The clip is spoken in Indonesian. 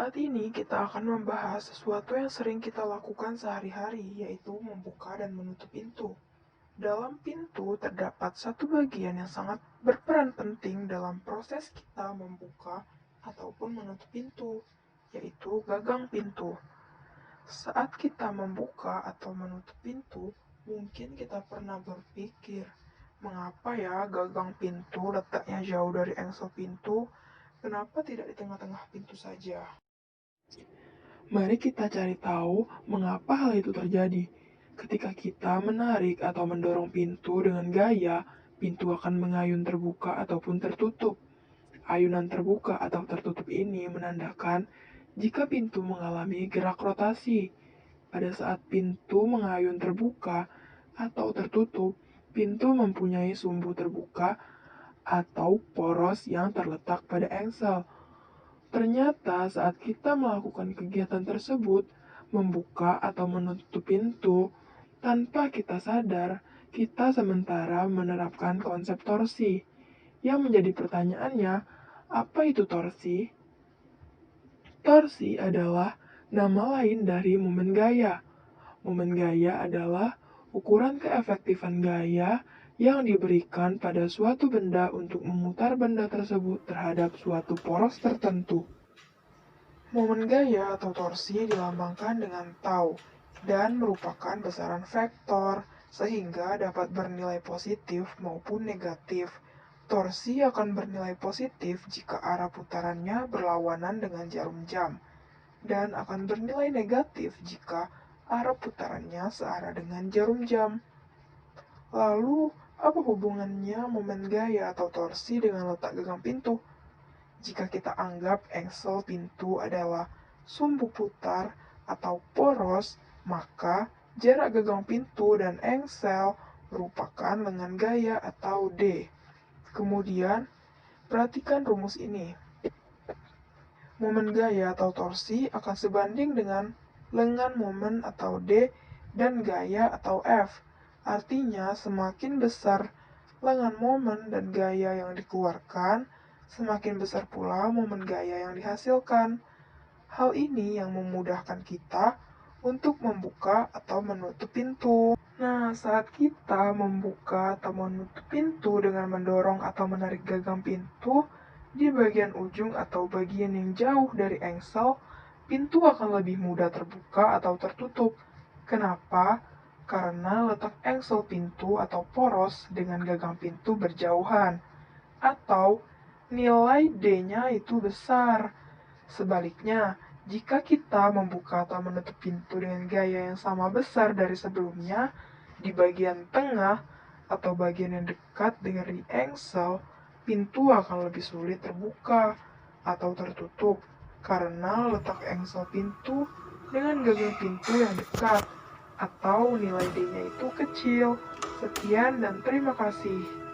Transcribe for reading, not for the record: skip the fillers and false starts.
Saat ini kita akan membahas sesuatu yang sering kita lakukan sehari-hari, yaitu membuka dan menutup pintu. Dalam pintu terdapat satu bagian yang sangat berperan penting dalam proses kita membuka ataupun menutup pintu, yaitu gagang pintu. Saat kita membuka atau menutup pintu, mungkin kita pernah berpikir, mengapa ya gagang pintu letaknya jauh dari engsel pintu? Kenapa tidak di tengah-tengah pintu saja? Mari kita cari tahu mengapa hal itu terjadi. Ketika kita menarik atau mendorong pintu dengan gaya, pintu akan mengayun terbuka ataupun tertutup. Ayunan terbuka atau tertutup ini menandakan jika pintu mengalami gerak rotasi. Pada saat pintu mengayun terbuka atau tertutup, pintu mempunyai sumbu terbuka atau poros yang terletak pada engsel. Ternyata saat kita melakukan kegiatan tersebut, membuka atau menutup pintu, tanpa kita sadar, kita sementara menerapkan konsep torsi. Yang menjadi pertanyaannya, apa itu torsi? Torsi adalah nama lain dari momen gaya. Momen gaya adalah ukuran keefektifan gaya yang diberikan pada suatu benda untuk memutar benda tersebut terhadap suatu poros tertentu. Momen gaya atau torsi dilambangkan dengan tau dan merupakan besaran vektor sehingga dapat bernilai positif maupun negatif. Torsi akan bernilai positif jika arah putarannya berlawanan dengan jarum jam dan akan bernilai negatif jika arah putarannya searah dengan jarum jam. Lalu, apa hubungannya momen gaya atau torsi dengan letak gagang pintu? Jika kita anggap engsel pintu adalah sumbu putar atau poros, maka jarak gagang pintu dan engsel merupakan lengan gaya atau D. Kemudian, perhatikan rumus ini. Momen gaya atau torsi akan sebanding dengan lengan momen atau D dan gaya atau F. Artinya, semakin besar lengan momen dan gaya yang dikeluarkan, semakin besar pula momen gaya yang dihasilkan. Hal ini yang memudahkan kita untuk membuka atau menutup pintu. Nah, saat kita membuka atau menutup pintu dengan mendorong atau menarik gagang pintu, di bagian ujung atau bagian yang jauh dari engsel, pintu akan lebih mudah terbuka atau tertutup. Kenapa? Karena letak engsel pintu atau poros dengan gagang pintu berjauhan, atau nilai D-nya itu besar. Sebaliknya, jika kita membuka atau menutup pintu dengan gaya yang sama besar dari sebelumnya, di bagian tengah atau bagian yang dekat dari engsel, pintu akan lebih sulit terbuka atau tertutup karena letak engsel pintu dengan gagang pintu yang dekat atau nilai D-nya itu kecil. Sekian dan terima kasih.